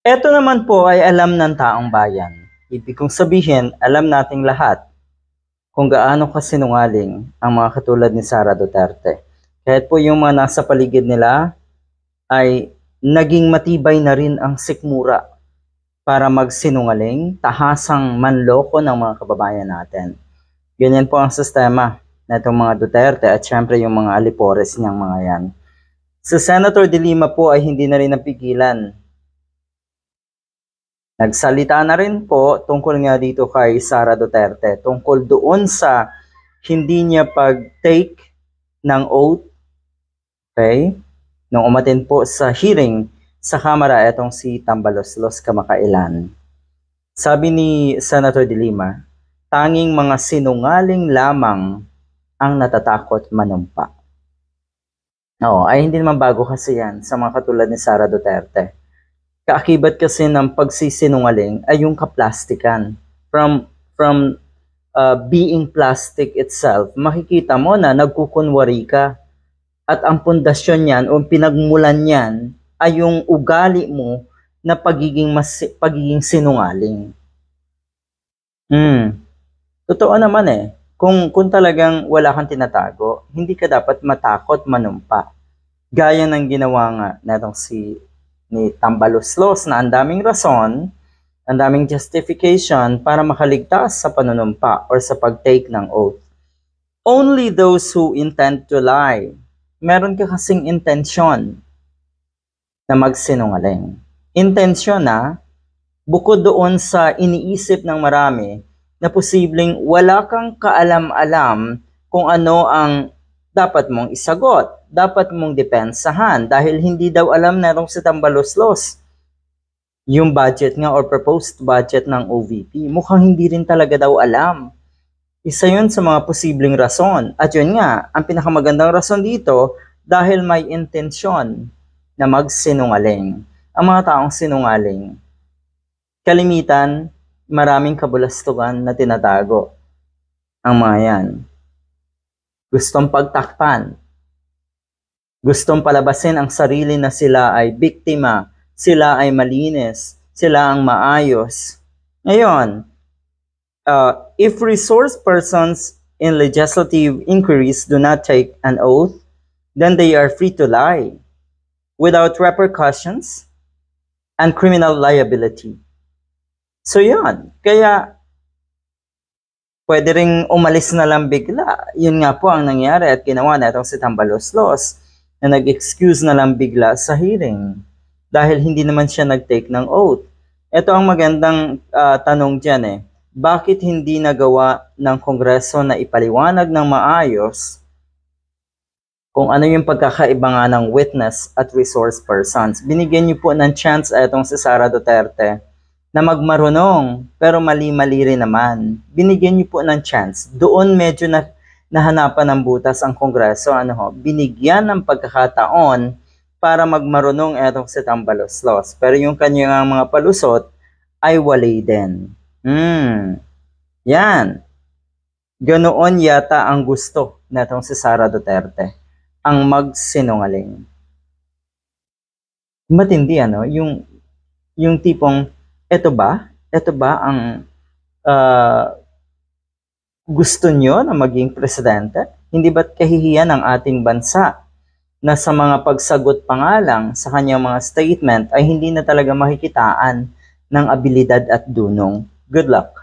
Ito naman po ay alam ng taong bayan. Ibig kong sabihin, alam nating lahat kung gaano kasinungaling ang mga katulad ni Sara Duterte. Kahit po yung mga nasa paligid nila ay naging matibay na rin ang sikmura para magsinungaling, tahasang manloko ng mga kababayan natin. Ganyan po ang sistema na itong mga Duterte at syempre yung mga alipores niyang mga yan. Si Senator De Lima po ay hindi na rin napigilan. Nagsalita na rin po tungkol nga dito kay Sara Duterte, tungkol doon sa hindi niya pag-take ng oath, okay? Nung umatin po sa hearing sa Kamara, etong si Tambaloslos kamakailan. Sabi ni Senator De Lima, tanging mga sinungaling lamang ang natatakot manumpa. Oo, ay hindi naman bago kasi yan sa mga katulad ni Sara Duterte. Kaakibat kasi ng pagsisinungaling ay yung kaplastikan. From being plastic itself, makikita mo na nagkukunwari ka. At ang pundasyon niyan o pinagmulan niyan ay yung ugali mo na pagiging sinungaling. Totoo naman eh. Kung talagang wala kang tinatago, hindi ka dapat matakot manumpa. Gaya ng ginawa nga natong ni Tambaloslos na ang daming rason, ang daming justification para makaligtas sa panunumpa or sa pag-take ng oath. Only those who intend to lie. Meron ka kasing intensyon na magsinungaling. Intensyon na bukod doon sa iniisip ng marami na posibleng wala kang kaalam-alam kung ano ang dapat mong isagot, dapat mong depensahan dahil hindi daw alam na itong si Tambaloslos. Yung budget nga or proposed budget ng OVP, mukhang hindi rin talaga daw alam. Isa yun sa mga posibleng rason. At yun nga, ang pinakamagandang rason dito, dahil may intensyon na magsinungaling. Ang mga taong sinungaling, kalimitan, maraming kabulastugan na tinatago. Ang mga yan. Gustong pagtakpan. Gustong palabasin ang sarili na sila ay biktima, sila ay malinis, sila ang maayos. Ngayon, if resource persons in legislative inquiries do not take an oath, then they are free to lie without repercussions and criminal liability. So yun, kaya pwede ring umalis na lang bigla. Yun nga po ang nangyari at ginawa na itong si Tambaloslos na nag-excuse na lang bigla sa hearing dahil hindi naman siya nag-take ng oath. Ito ang magandang tanong dyan eh. Bakit hindi nagawa ng Kongreso na ipaliwanag ng maayos kung ano yung pagkakaiba nga ng witness at resource persons? Binigyan niyo po ng chance itong si Sara Duterte na magmarunong pero mali-mali rin naman. Binigyan niyo po ng chance. Doon medyo nahanapan ng butas ang Kongreso. Binigyan ng pagkakataon para magmarunong itong si Tambaloslos. Pero yung kanyang mga palusot ay wali din. Yan. Ganoon yata ang gusto natong si Sara Duterte, ang magsinungaling. Matindi yung tipong ito ba ang gusto nyo na maging presidente? Hindi ba't kahihiyan ng ating bansa na sa mga pagsagot pa nga lang sa kanyang mga statement ay hindi na talaga makikitaan ng abilidad at dunong? Good luck.